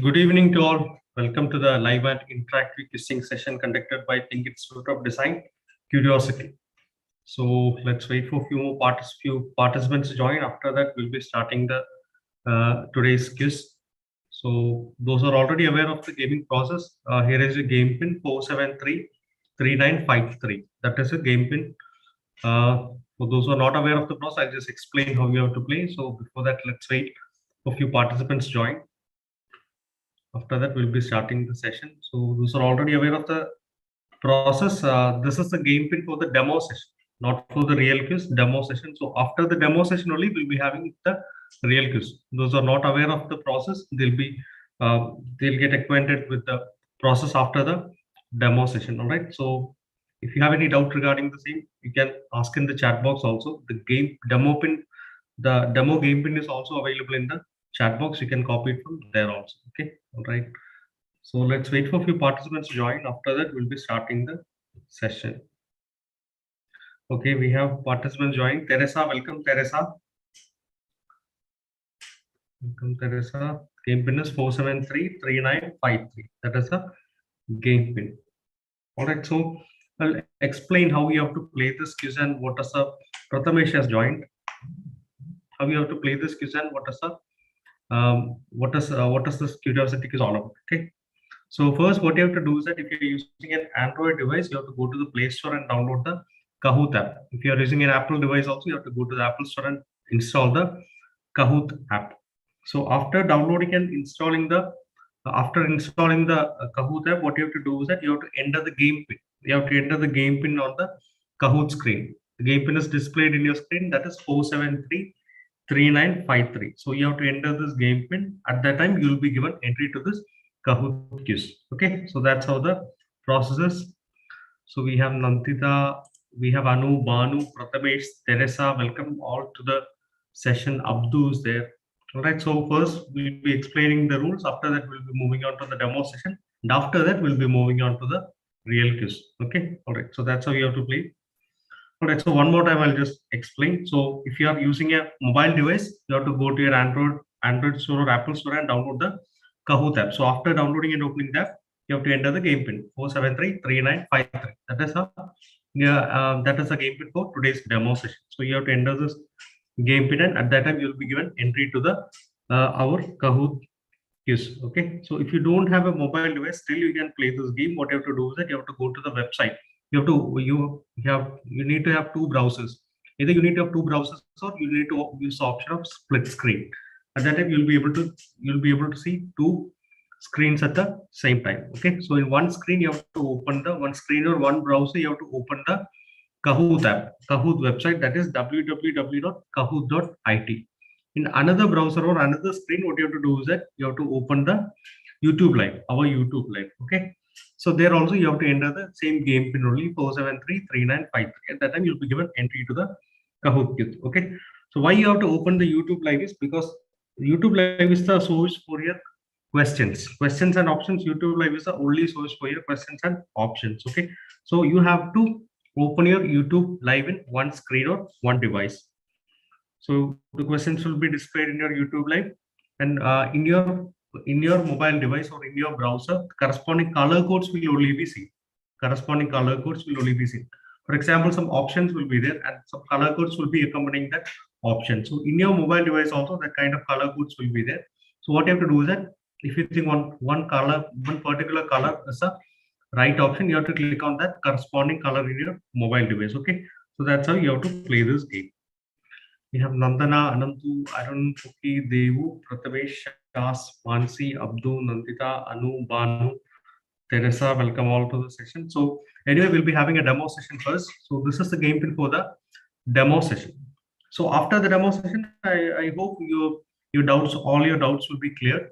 Good evening to all. Welcome to the live and interactive quizzing session conducted by THiNC Institute of Design, Qriosity. So let's wait for few participants to join. After that, we'll be starting the today's quiz. So those are already aware of the gaming process. Here is a game pin 4733953. That is a game pin. For those who are not aware of the process, I'll just explain how you have to play. So before that, let's wait for few participants to join. After that, we'll be starting the session. So those are already aware of the process. This is the game pin for the demo session, not for the real quiz, demo session. So after the demo session only, we'll be having the real quiz. Those are not aware of the process, they'll get acquainted with the process after the demo session. All right. So if you have any doubt regarding the same, you can ask in the chat box also. The demo game pin is also available in the chat box. You can copy it from there also. Okay. All right. So let's wait for a few participants to join. After that, we'll be starting the session. Okay, we have participants join. Teresa, welcome, Teresa. Welcome, Teresa. Game pin is 4733953. That is the game pin. All right, so I'll explain how you have to play this quiz and what is the Prathamesh has joined. How you have to play this quiz and what is this Qriosity quiz all about? Okay. So first, what you have to do is that if you're using an Android device, you have to go to the Play Store and download the Kahoot app. If you're using an Apple device also, you have to go to the Apple Store and install the Kahoot app. So after downloading and installing the Kahoot app, what you have to do is that you have to enter the game pin. You have to enter the game pin on the Kahoot screen. The game pin is displayed in your screen. That is 4733953. So you have to enter this game pin. At that time, you will be given entry to this Kahoot quiz. Okay, so that's how the process is. So we have Nandita, we have Anu, Banu, Prathamesh, Teresa. Welcome all to the session. Abdu is there. All right. So first we'll be explaining the rules. After that, we'll be moving on to the demo session. And after that, we'll be moving on to the real quiz. Okay. All right. So that's how you have to play. All right. So one more time, I'll just explain. So if you are using a mobile device, you have to go to your Android store or Apple store and download the Kahoot app. So after downloading and opening the app, you have to enter the game pin 4733953. That is that is a game pin for today's demo session. So you have to enter this game pin, and at that time you will be given entry to the our Kahoot quiz. Okay. So if you don't have a mobile device, still you can play this game. What you have to do is that you have to go to the website. You need to have two browsers. Either you need to have two browsers or you need to use the option of split screen. At that time you'll be able to see two screens at the same time. Okay. So in one screen you have to open the one screen or one browser. You have to open the Kahoot app, Kahoot website, that is www.kahoot.it. In another browser or another screen, what you have to do is that you have to open the YouTube Live, our YouTube Live. Okay. So there also you have to enter the same game pin only 4733953. At that time you'll be given entry to the Kahoot quiz. Okay. So why you have to open the YouTube Live is because YouTube Live is the source for your questions and options. YouTube Live is the only source for your questions and options. Okay. So you have to open your YouTube Live in one screen or one device. So the questions will be displayed in your YouTube Live, and in your mobile device or in your browser, corresponding color codes will only be seen. For example, some options will be there and some color codes will be accompanying that option. So in your mobile device also, that kind of color codes will be there. So what you have to do is that if you think one particular color is a right option, you have to click on that corresponding color in your mobile device. Okay. So that's how you have to play this game. We have Nandana, Anantu, Arun, Puki, Devu, Prathamesh, Shas, Mansi, Abdu, Nandita, Anu, Banu, Teresa. Welcome all to the session. So anyway, we'll be having a demo session first. So this is the game pin for the demo session. So after the demo session, I hope all your doubts will be clear.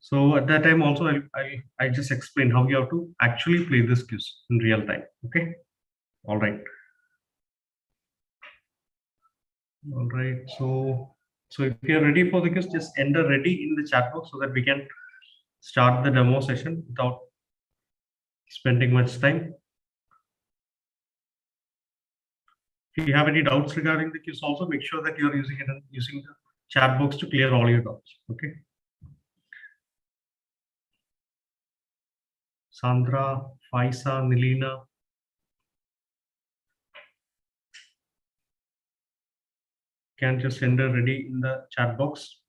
So at that time also, I just explain how you have to actually play this quiz in real time. Okay. All right. All right. So if you're ready for the quiz, just enter ready in the chat box so that we can start the demo session without spending much time. If you have any doubts regarding the quiz, also make sure that you are using the chat box to clear all your doubts. Okay. Sandra, Faisa, Nilina. Can just enter ready in the chat box.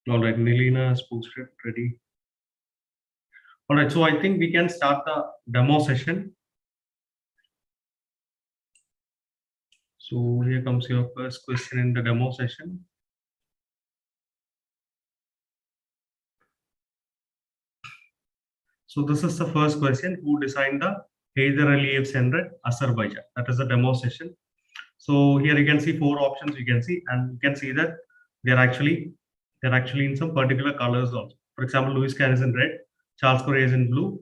All right, Nilina has posted ready. All right, so I think we can start the demo session. So here comes your first question in the demo session. So this is the first question. Who designed the Heydar Aliyev Center, Azerbaijan? That is the demo session. So here you can see 4 options you can see, and you can see that they're actually in some particular colors also. For example, Louis Kahn is in red, Charles Correa is in blue,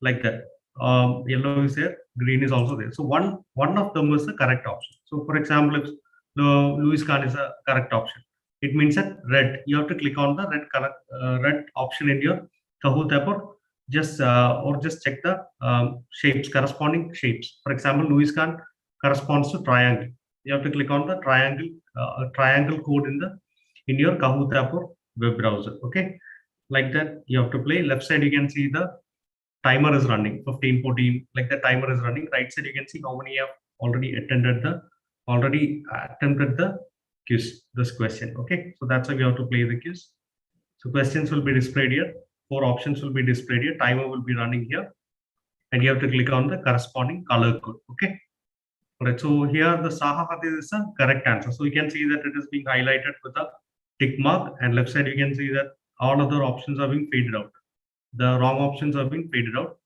like that. Yellow is there, green is also there. So one of them is the correct option. So for example, if the Louis Kahn is a correct option, it means that red. You have to click on the red color, red option in your Kahoot app, or just check the shapes, corresponding shapes. For example, Louis Kahn corresponds to triangle. You have to click on the triangle code in your Kahoot app or web browser. Okay, like that you have to play. Left side you can see the timer is running 15, 14, like the timer is running. Right side you can see how many have already attempted the quiz, this question. Okay, so that's how you have to play the quiz. So questions will be displayed here, 4 options will be displayed here, timer will be running here, and you have to click on the corresponding color code. Okay, all right, so here the Saha Hadith is the correct answer. So you can see that it is being highlighted with a tick mark, and left side you can see that all other options are being faded out. The wrong options are being faded out,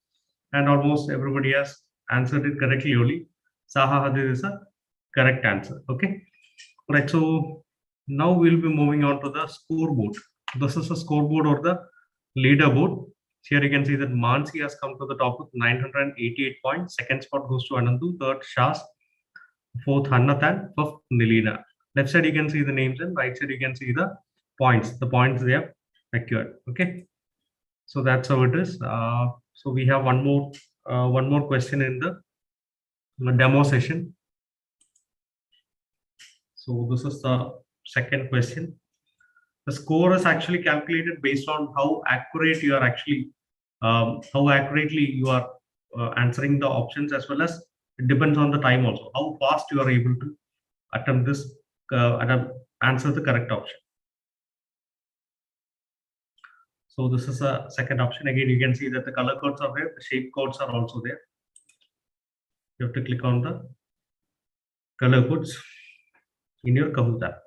and almost everybody has answered it correctly only. Saha Hadith is a correct answer. Okay, all right, so now we'll be moving on to the scoreboard. This is the scoreboard or the leaderboard. Here you can see that Mansi has come to the top with 988 points. Second spot goes to Anandu, third Shas, fourth Hannat, and fifth Nilina. Left side you can see the names, and right side you can see the points they have acquired. Okay, so that's how it is. So we have one more question in the demo session. So this is the second question. The score is actually calculated based on how accurate you are actually, how accurately you are answering the options, as well as it depends on the time also, how fast you are able to attempt this, answer the correct option. So this is a second option. Again, you can see that the color codes are there, the shape codes are also there. You have to click on the color codes in your Kahoot app.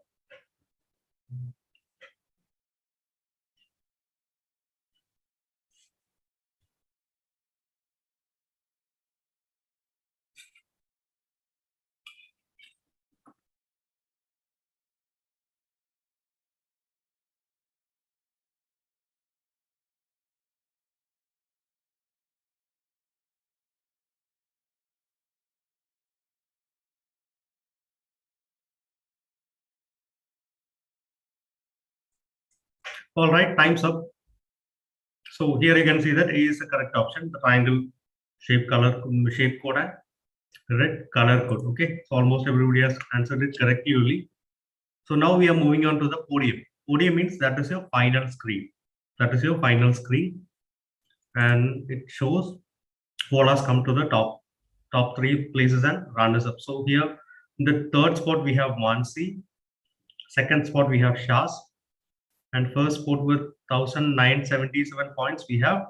All right, time's up. So here you can see that A is the correct option. The triangle shape code and red color code. Okay, so almost everybody has answered it correctly only. So now we are moving on to the podium. Podium means that is your final screen. That is your final screen, and it shows who has come to the top 3 places and runners up. So here in the third spot we have Mansi, second spot we have Shas, and first spot with 1977 points we have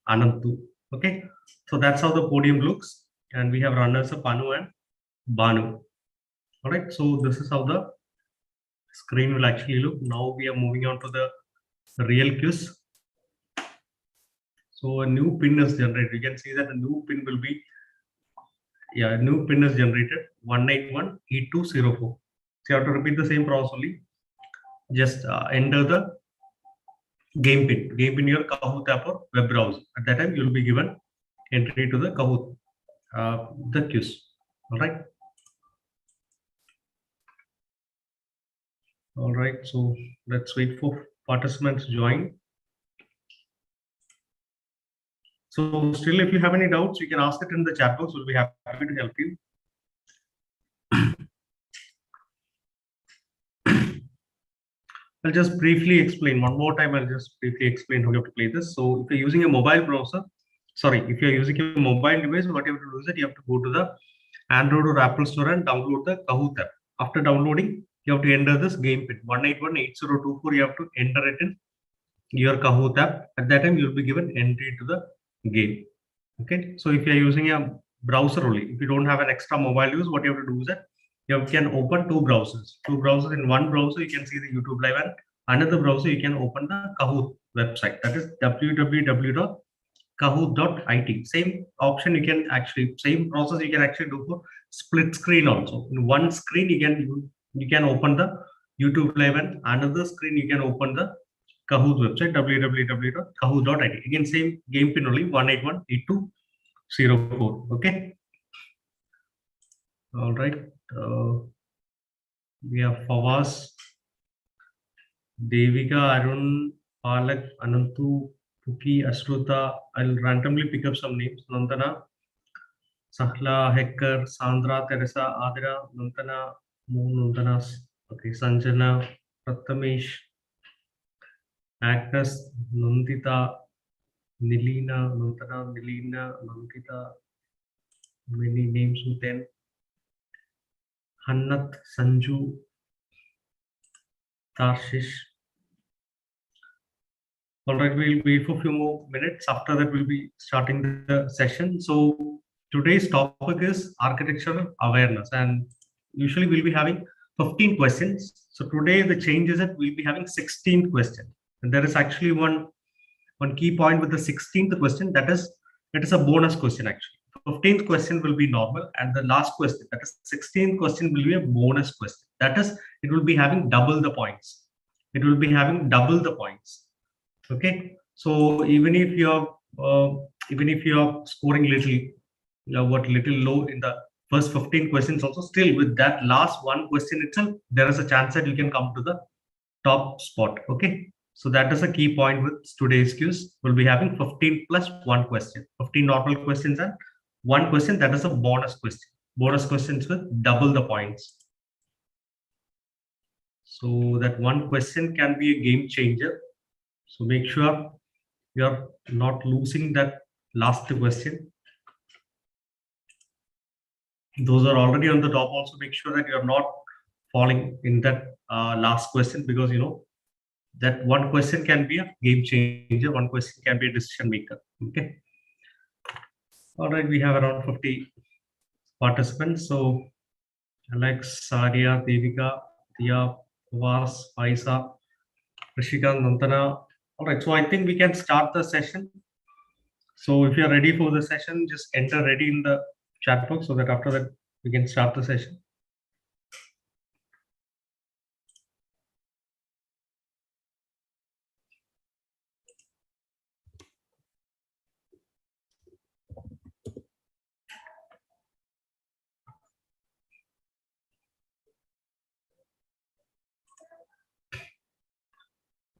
Anantu. Okay, so that's how the podium looks, and we have runners up Anu and Banu. All right, so this is how the screen will actually look. Now we are moving on to the real quiz. So a new pin is generated. You can see that a new pin will be, a new pin is generated 1918204. So you have to repeat the same process only. Just enter the game pin in your Kahoot app or web browser. At that time, you will be given entry to the Kahoot, the quiz. All right. All right. So let's wait for participants to join. So still, if you have any doubts, you can ask it in the chat box. We'll be happy to help you. I'll just briefly explain one more time. I'll just briefly explain how you have to play this. So if you're using a mobile browser, sorry, if you're using a mobile device, what you have to do is that you have to go to the Android or Apple Store and download the Kahoot app. After downloading, you have to enter this game pin 1818024. You have to enter it in your Kahoot app. At that time, you'll be given entry to the game. Okay. So if you're using a browser only, if you don't have an extra mobile use, what you have to do is that you can open two browsers. Two browsers. In one browser, you can see the YouTube live, and another browser, you can open the Kahoot website. That is www.kahoot.it. Same option you can actually, same process you can actually do for split screen also. In one screen, you can open the YouTube live, and another screen you can open the Kahoot website www.kahoot.it. Again, same game pin only 1818204. Okay. All right. We have Fawaz, Devika, Arun, Palak, Anantu, Puki, Ashruta. I'll randomly pick up some names. Nandana, Sahla, Hecker, Sandra, Teresa, Adira, Nandana, Moon, Nandanas. Okay, Sanjana, Prathamesh, Agnes, Nandita, Nilina, Nandana, Nilina, Nandita. Many names with 10. Hannat, Sanju, Tarshish. All right, we'll wait for a few more minutes. After that, we'll be starting the session. So today's topic is architectural awareness, and usually we'll be having 15 questions. So today the change is that we'll be having 16 questions. And there is actually one key point with the 16th question, that is it is a bonus question actually. 15th question will be normal, and the last question, that is 16th question, will be a bonus question. That is, it will be having double the points. It will be having double the points. Okay, so even if you're scoring little low in the first 15 questions also, still with that last one question itself, there is a chance that you can come to the top spot. Okay, so that is a key point with today's quiz. We'll be having 15 plus one question, 15 normal questions and one question that is a bonus question. Bonus questions with double the points. So that one question can be a game changer. So make sure you're not losing that last question. Those are already on the top. Also make sure that you're not falling in that last question, because that one question can be a game changer. One question can be a decision maker. Okay. All right. We have around 50 participants. So Alex, Sadia, Devika, Tia, Vas, Paisa, Rishika, Nantana. All right. So I think we can start the session. So if you're ready for the session, just enter ready in the chat box so that after that we can start the session.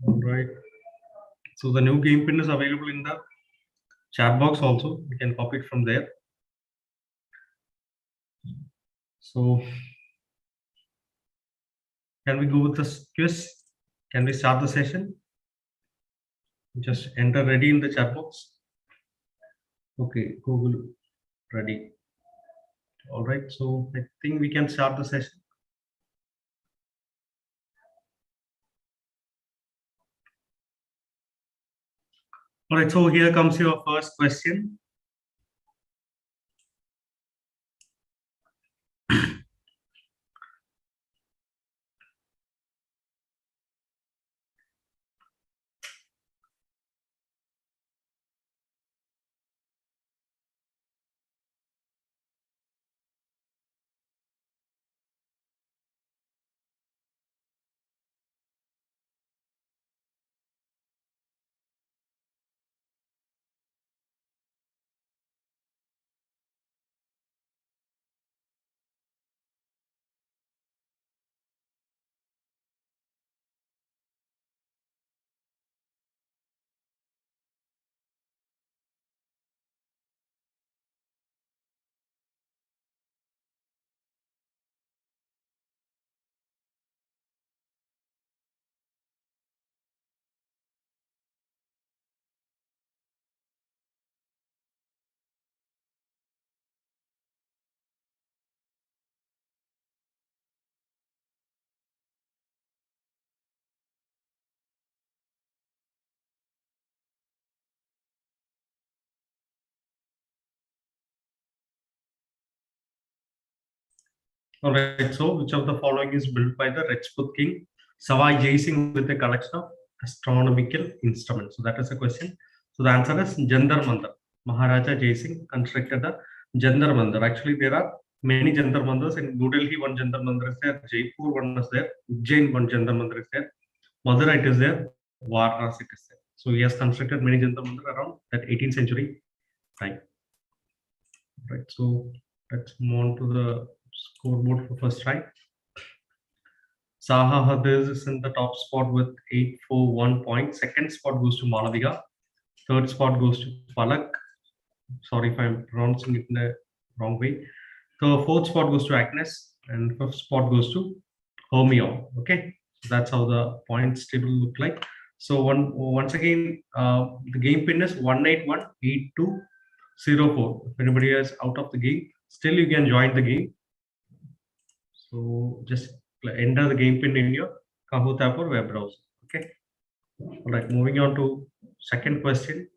All right. So the new game pin is available in the chat box also. You can copy it from there. So can we go with the quiz? Can we start the session? Just enter ready in the chat box. Okay, Google ready. All right, so I think we can start the session. All right, so here comes your first question. All right. So, which of the following is built by the Rajput king Savai Jai Singh with a collection of astronomical instruments? So, that is the question. So, the answer is Jantar Mantar. Maharaja Jai Singh constructed the Jantar Mantar. Actually, there are many Jantar Mantars in New Delhi. One Jantar Mantar is there. Jaipur one is there. Ujjain one Jantar Mantar is there. Madurai it is there. Varanasi it is there. So, he has constructed many Jantar Mantar around that 18th century time. Right. So, let's move on to the scoreboard for first try. Saha Hadez is in the top spot with 841 points. Second spot goes to Malavika. Third spot goes to Palak. Sorry if I'm pronouncing it in the wrong way. So fourth spot goes to Agnes, and fifth spot goes to Homeo. Okay, so that's how the points table look like. So once again, the game pin is 1818204. If anybody is out of the game, still you can join the game. So just enter the game pin in your Kahoot app or web browser. Okay. All right. Moving on to second question.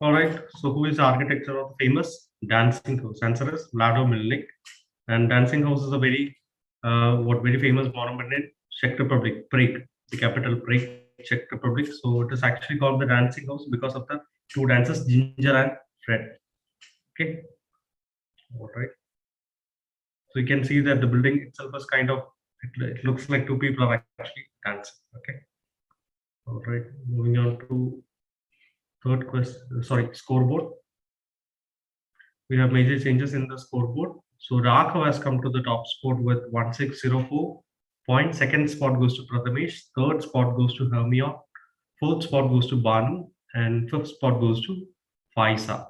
All right. So who is the architecture of the famous dancing house? Answer is Vlado Milnik. And dancing house is a very very famous monument in Czech Republic, Prague, the capital Prague, Czech Republic. So it is actually called the dancing house because of the two dancers, Ginger and Fred. Okay. All right. So you can see that the building itself is kind of it looks like two people are actually dancing. Okay. All right. Moving on to third question. Sorry, scoreboard. We have major changes in the scoreboard. So Raghav has come to the top spot with 1604 points. Second spot goes to Prathamesh. Third spot goes to Hermia. Fourth spot goes to Banu. And fifth spot goes to Faisa.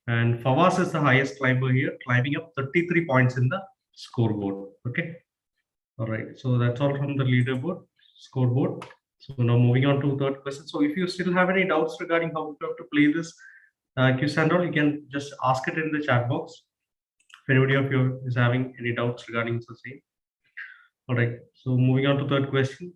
And Fawaz is the highest climber here, climbing up 33 points in the scoreboard. Okay. All right. So that's all from the leaderboard, scoreboard. So now moving on to third question. So if you still have any doubts regarding how you have to play this quiz and all, you can just ask it in the chat box. If anybody of you is having any doubts regarding the same. All right. So moving on to third question.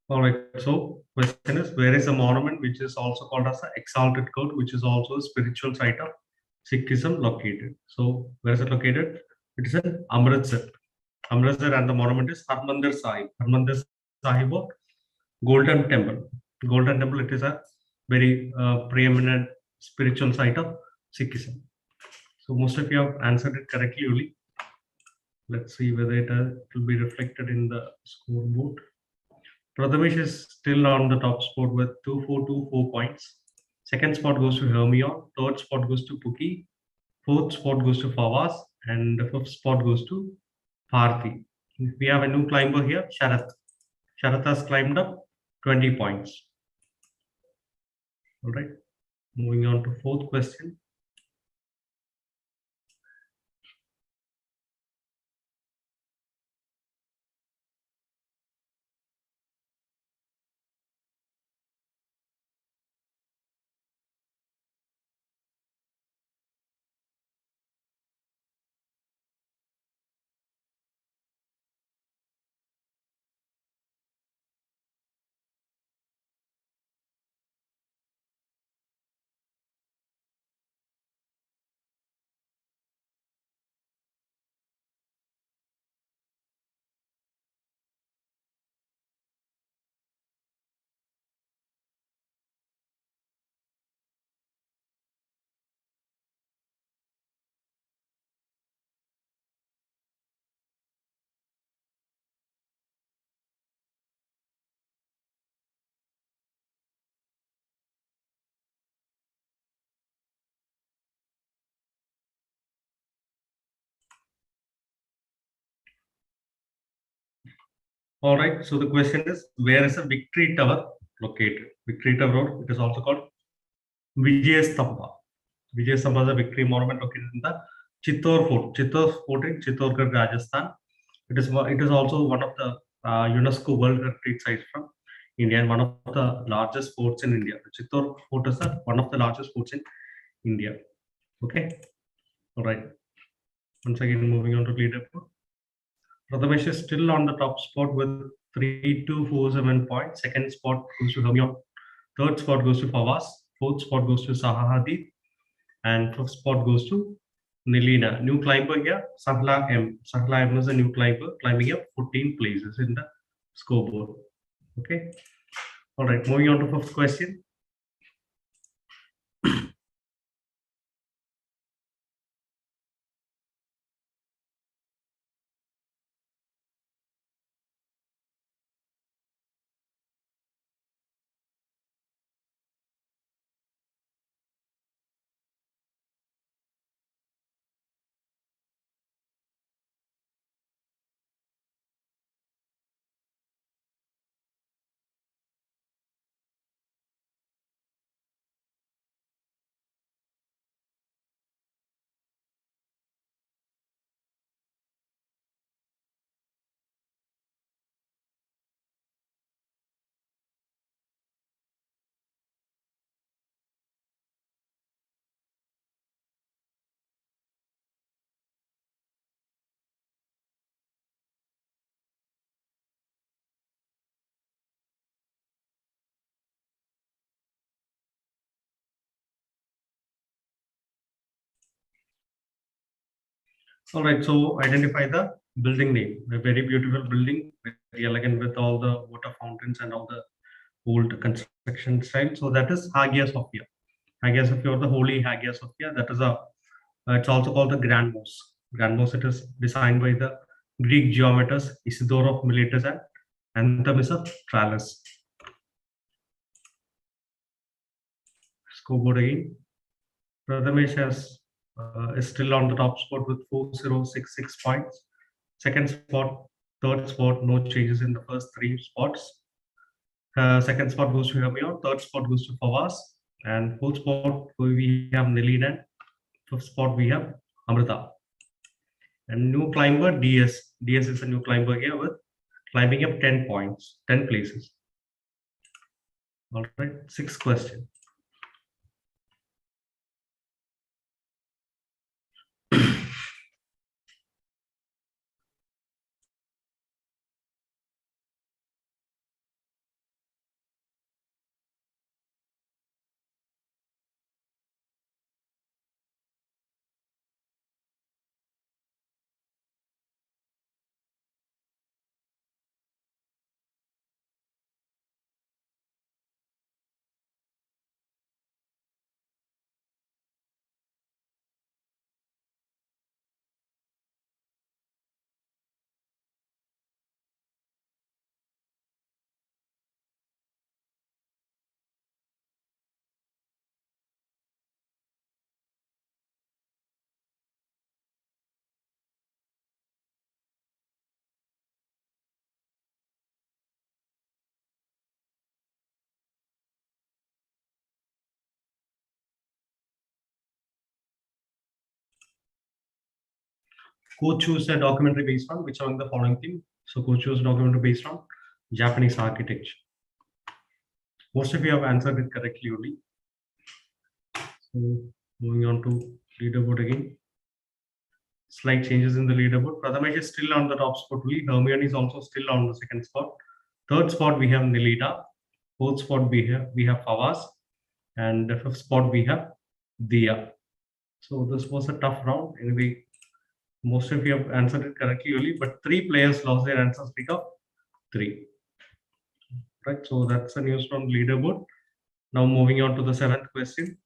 All right. So question is, where is a monument which is also called as the Exalted Court, which is also a spiritual site of Sikhism located? So where is it located? It is in Amritsar. Amritsar, and the monument is Harmandir Sahib. Harmandir Sahib or Golden Temple. Golden Temple. It is a very preeminent spiritual site of Sikhism. So most of you have answered it correctly, Uli. Let's see whether it will be reflected in the scoreboard. Prathamesh is still on the top spot with 2424 points. Second spot goes to Hermione. Third spot goes to Puki. Fourth spot goes to Fawaz. And the fifth spot goes to Bharti. We have a new climber here, Sharath. Sharath has climbed up 20 points. All right. Moving on to fourth question. All right. So the question is, where is a victory tower located? Victory Tower, it is also called Vijayastamba. Vijayastamba is a victory monument located in the Chittor Fort. Chittor Fort in Chittorgarh, Rajasthan. It is also one of the UNESCO World Heritage Sites from India and one of the largest forts in India. The Chittor Fort is one of the largest forts in India. Okay. All right. Once again, moving on to leaderboard. Prathamesh is still on the top spot with 3247 points. Second spot goes to Hermione. Third spot goes to Fawaz. Fourth spot goes to Sahahadi. And fifth spot goes to Nilina. New climber here, Sahla M. Sahla M is a new climber, climbing up 14 places in the scoreboard. Okay. All right. Moving on to fifth question. All right. So identify the building name. A very beautiful building, very elegant with all the water fountains and all the old construction style. So that is Hagia Sophia. Hagia Sophia or the Holy Hagia Sophia. That is a. It's also called the Grand Mosque. Grand Mosque. It is designed by the Greek geometers Isidore of Miletus and Anthemis of Tralles. Scoreboard again. Prathamesh is still on the top spot with 4066 points. Second spot, third spot, no changes in the first three spots. Second spot goes to Hermione, third spot goes to Fawaz, and fourth spot we have Nilin, and fifth spot we have Amrita. And new climber DS. DS is a new climber here with climbing up 10 points, 10 places. All right, sixth question. Kochuu is a documentary based on which among the following thing? So Kochuu is a documentary based on Japanese architecture. Most of you have answered it correctly only. So moving on to leaderboard again. Slight changes in the leaderboard. Prathamesh is still on the top spot only. Hermione is also still on the second spot. Third spot we have Nilita. Fourth spot we have Fawaz. And the fifth spot we have Dia. So this was a tough round. Anyway, most of you have answered it correctly only, but 3 players lost their answers because of 3. Right, so that's the news from leaderboard. Now moving on to the 7th question.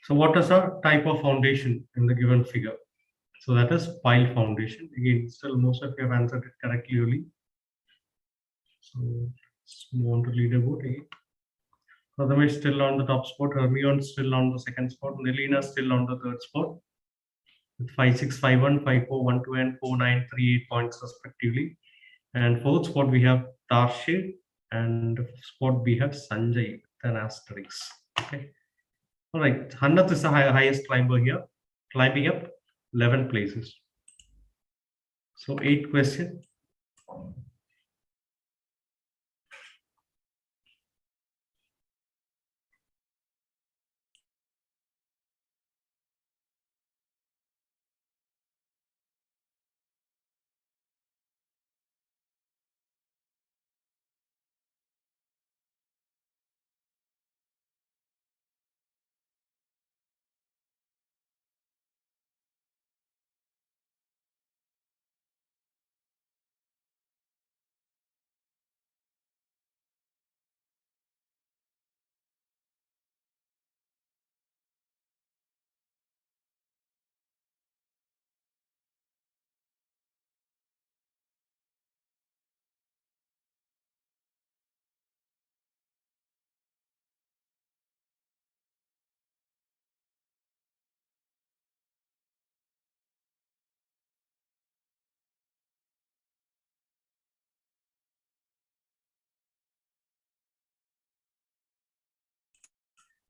So what is a type of foundation in the given figure? So that is pile foundation. Again, still most of you have answered it correctly only. So let's move on to leaderboard again. Prathamesh still on the top spot. Hermione still on the second spot. Nilina still on the third spot with 5651, 5412, and 4938 points respectively. And fourth spot we have Tarshe, and fifth spot we have Sanjay with an asterisk. Okay. All right. Hannath is the highest climber here, climbing up 11 places. So 8th question.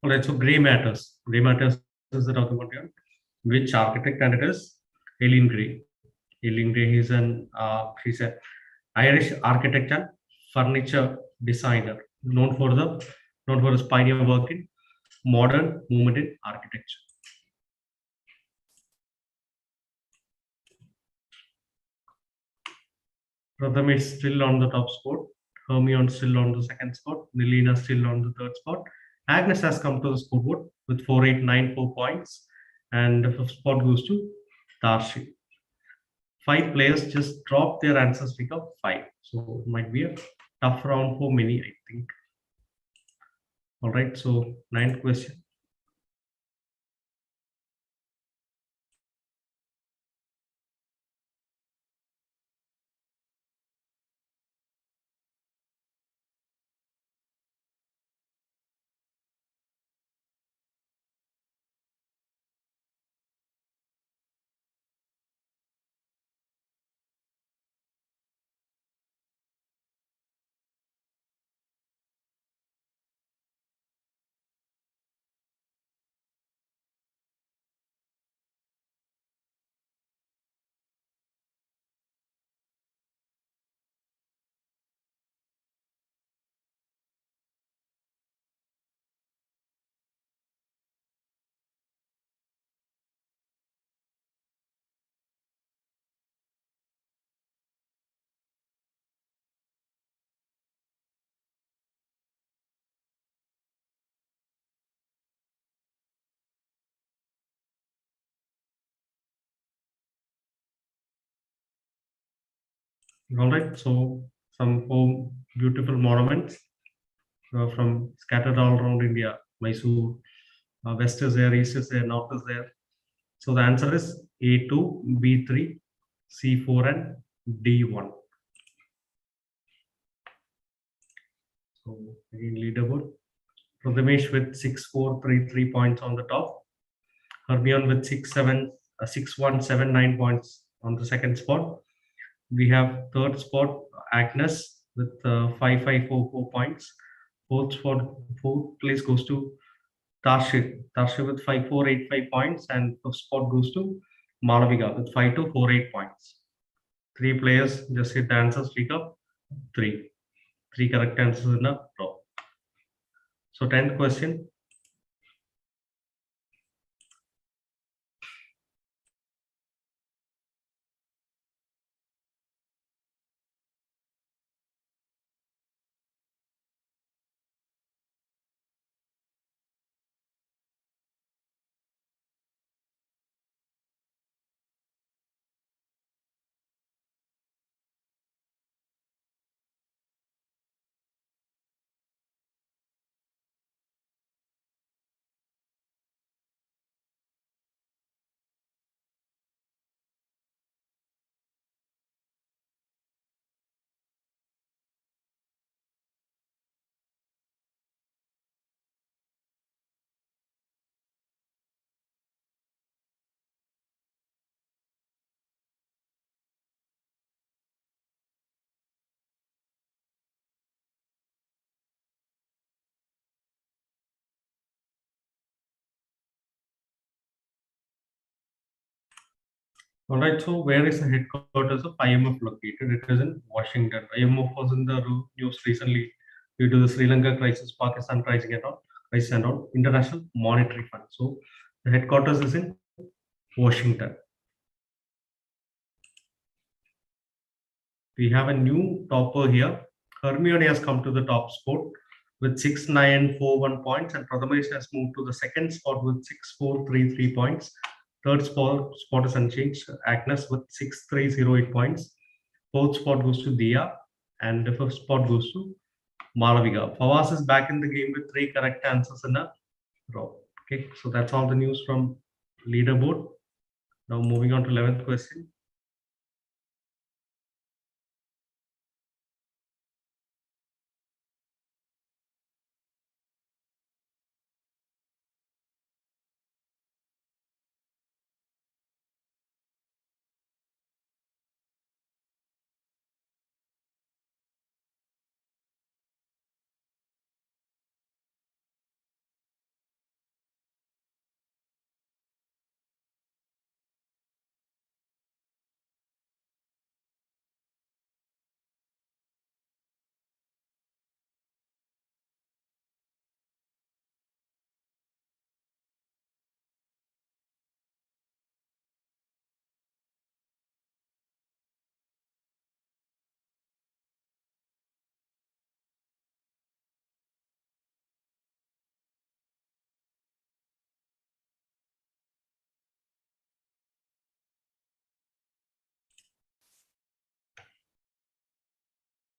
All right. So gray matters. Gray matters is the document here. Which architect? And it is Eileen Gray. Eileen Gray is she's an Irish architect and furniture designer known for his pioneer work in modern movement in architecture. Pratham is still on the top spot. Hermione still on the second spot. Nilina still on the third spot. Agnes has come to the scoreboard with 4894 points, and the fifth spot goes to Darshi. 5 players just dropped their answers because 5. So it might be a tough round for many, I think. All right, so 9th question. All right. So some four beautiful monuments from scattered all around India. Mysore, west is there, east is there, north is there. So the answer is A2, B3, C4, and D1. So again, leaderboard. Prathamesh with 6,433 points on the top. Hermione with 6,179 points on the second spot. We have third spot Agnes with 5,544 points. Fourth place goes to Tarshit with 5,485 points, and fifth spot goes to Malavika with 5,248 points. Three players just hit the answer streak of three. Three correct answers in a row. So 10th question. All right, so where is the headquarters of IMF located? It is in Washington. IMF was in the news recently due to the Sri Lanka crisis, Pakistan crisis and all, International Monetary Fund. So the headquarters is in Washington. We have a new topper here. Hermione has come to the top spot with 6,941 points, and Prathamesh has moved to the second spot with 6,433 points. Third spot is unchanged. Agnes with 6,308 points. Fourth spot goes to Dia, and the fifth spot goes to Malavika. Fawaz is back in the game with three correct answers in a row. Okay, so that's all the news from leaderboard. Now moving on to 11th question.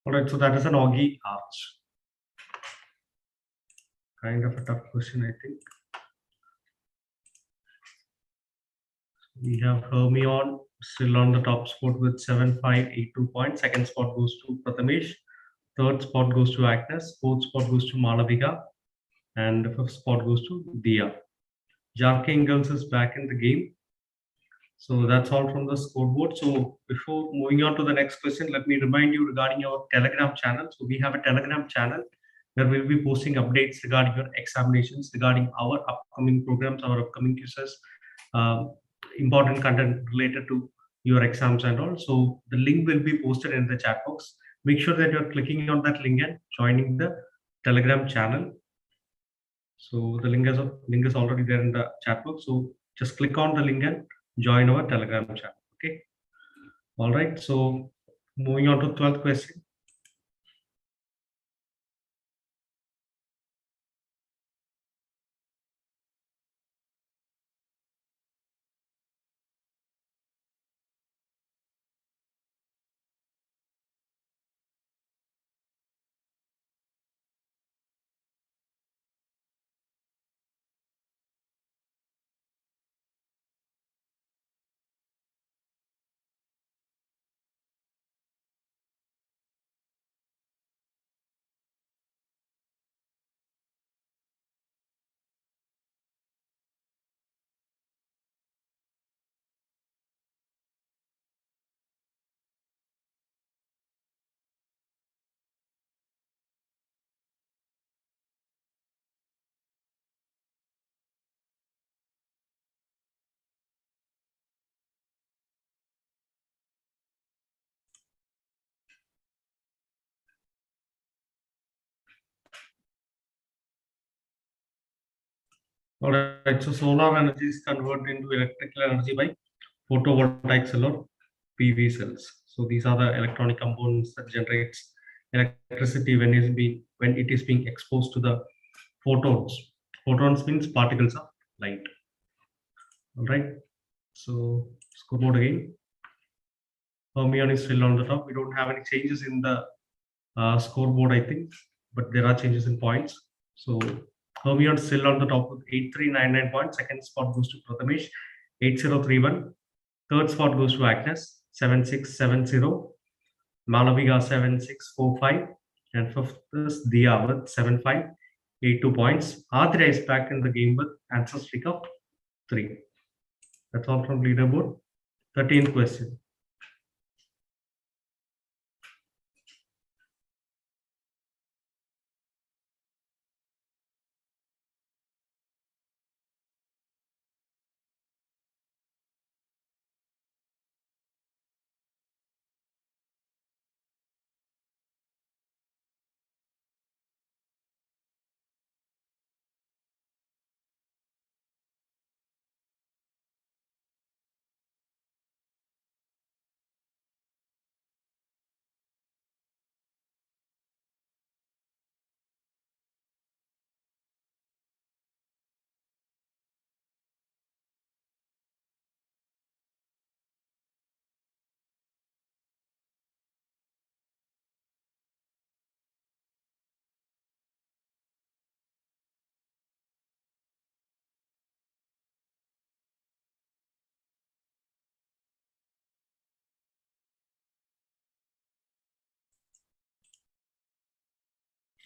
All right, so that is an Augie arch. Kind of a tough question, I think. We have Hermione still on the top spot with 7,582 points. Second spot goes to Prathamesh. Third spot goes to Agnes. Fourth spot goes to Malavika. And the fifth spot goes to Dia. Jarking Girls is back in the game. So that's all from the scoreboard. So before moving on to the next question, let me remind you regarding our Telegram channel. So we have a Telegram channel where we'll be posting updates regarding your examinations, regarding our upcoming programs, our upcoming quizzes, important content related to your exams and all. So the link will be posted in the chat box. Make sure that you're clicking on that link and joining the Telegram channel. So the link is already there in the chat box. So just click on the link and join our Telegram channel. Okay. All right. So moving on to 12th question. All right, so solar energy is converted into electrical energy by photovoltaic cell or PV cells. So these are the electronic components that generates electricity when it is being exposed to the photons. Photons means particles of light. All right. So scoreboard again. Fermion is still on the top. We don't have any changes in the scoreboard, I think, but there are changes in points. So Fermion is still on the top with 8399 points. Second spot goes to Prathamesh, 8031. Third spot goes to Agnes, 7670. Malavika 7645. And fifth is Dia with 7582 points. Adria is back in the game with answer streak of 3. That's all from leaderboard. 13th question.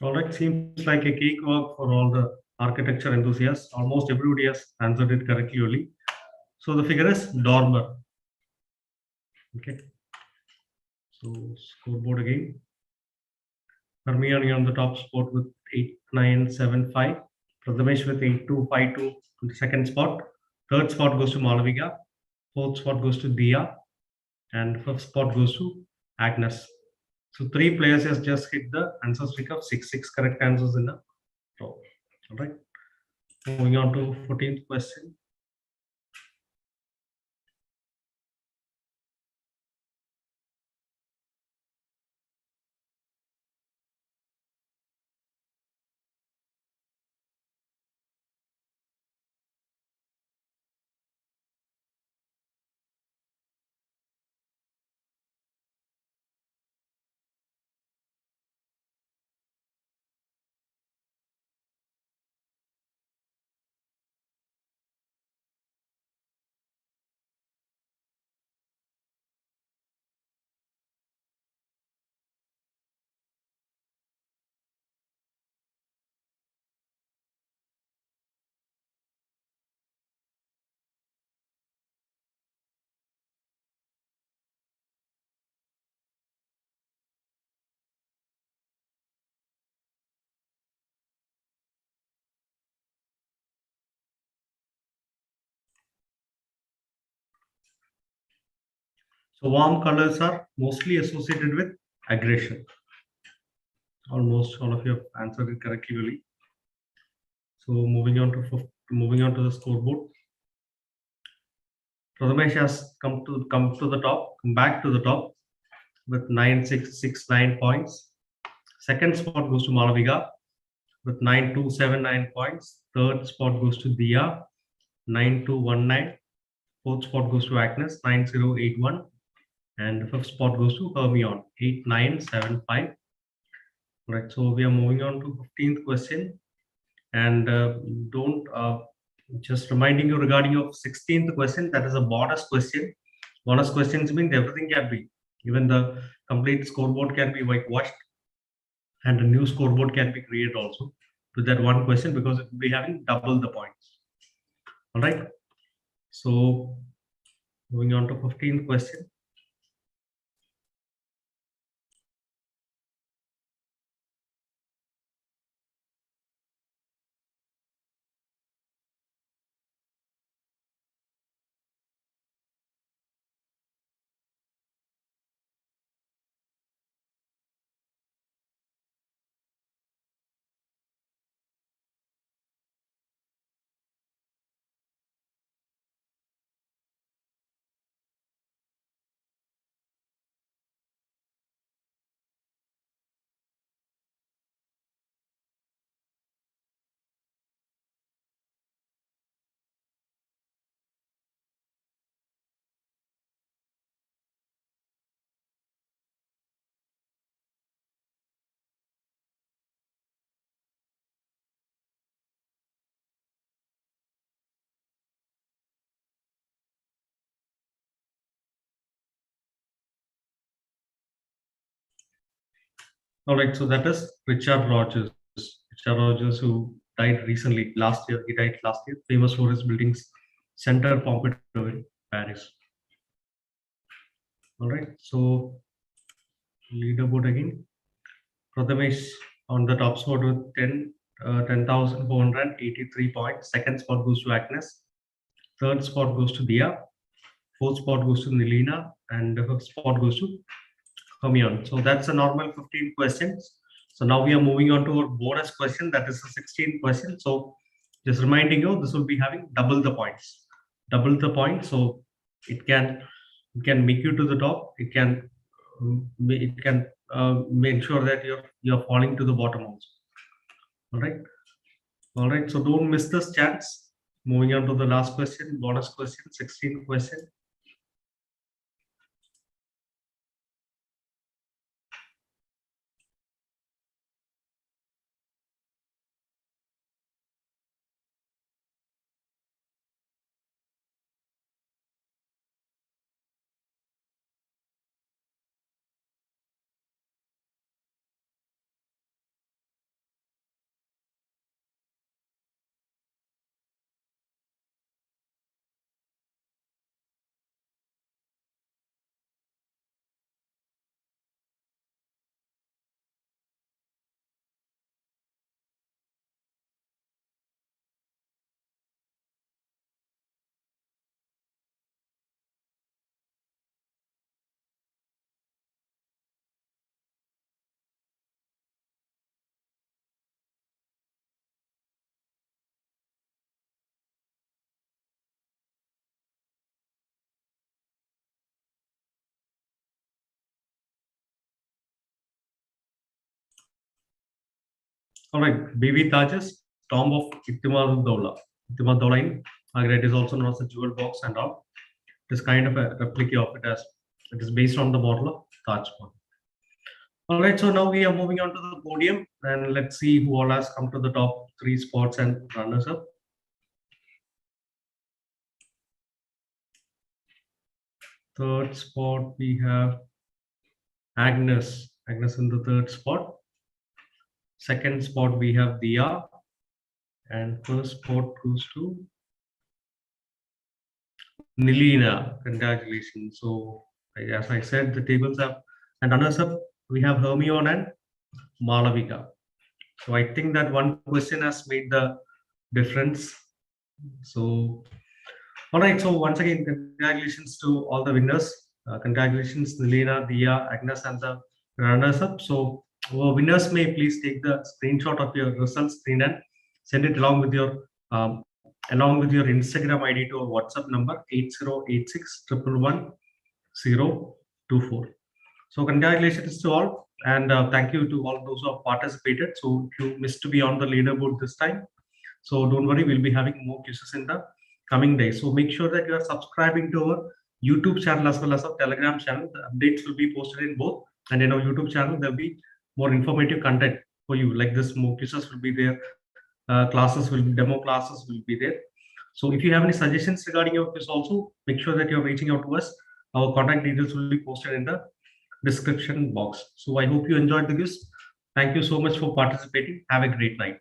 All right, seems like a cakewalk for all the architecture enthusiasts. Almost everybody has answered it correctly only. So the figure is dormer. Okay. So scoreboard again. Hermione on the top spot with 8975. Prathamesh with 8252 on the second spot. Third spot goes to Malavika. Fourth spot goes to Dia. And fifth spot goes to Agnes. So 3 players has just hit the answer streak of 6 correct answers in a row. All right. Moving on to 14th question. So warm colors are mostly associated with aggression. Almost all of you have answered it correctly, really. So moving on to the scoreboard. Prathamesh has come to the top, come back to the top with 9669 points. Second spot goes to Malavika with 9279 points. Third spot goes to Dia, 9219. Fourth spot goes to Agnes, 9081. And the fifth spot goes to Hermione, 8975. Right, so we are moving on to 15th question. And don't just reminding you regarding your 16th question, that is a bonus question. Bonus questions means everything can be, even the complete scoreboard can be whitewashed, and a new scoreboard can be created also to that one question because it will be having double the points. All right. So moving on to 15th question. All right, so that is Richard Rogers. Richard Rogers, who died recently, last year. He died last year. Famous for his buildings, Center Pompidou in Paris. All right, so leaderboard again. Prathamesh on the top spot with 10,483 points. Second spot goes to Agnes. Third spot goes to Dia. Fourth spot goes to Nilina. And the fifth spot goes to Hermione. So that's a normal 15 questions. So now we are moving on to our bonus question. That is a 16 question. So just reminding you, this will be having double the points. Double the points. So it can make you to the top. It can make sure that you're falling to the bottom also. All right, so don't miss this chance. Moving on to the last question, bonus question, 16 question. All right, BB Tajas, Tomb of Ittimad-ud-Dawla. Ittimad-ud-Dawla in Agra. It is also known as a jewel box and all. It is kind of a replica of it, as it is based on the model of Taj Mahal. All right, so now we are moving on to the podium, and let's see who all has come to the top 3 spots and runners up. Third spot we have Agnes. Agnes in the third spot. Second spot we have Dia, and first spot goes to Nilina. Congratulations. So as I said, the tables have, and runners up we have Hermione and Malavika. So I think that one question has made the difference. So all right. So once again, congratulations to all the winners. Congratulations, Nilina, Dia, Agnes, and the runners up. So winners may please take the screenshot of your results screen and send it along with your Instagram ID to our WhatsApp number 8086 111 024. So congratulations to all, and thank you to all those who have participated. So if you missed to be on the leaderboard this time, so don't worry, we'll be having more quizzes in the coming days. So make sure that you are subscribing to our YouTube channel as well as our Telegram channel. The updates will be posted in both, and in our YouTube channel there'll be more informative content for you. Like this, more quizzes will be there. Demo classes will be there. So if you have any suggestions regarding your quiz also, make sure that you're reaching out to us. Our contact details will be posted in the description box. So I hope you enjoyed the quiz. Thank you so much for participating. Have a great night.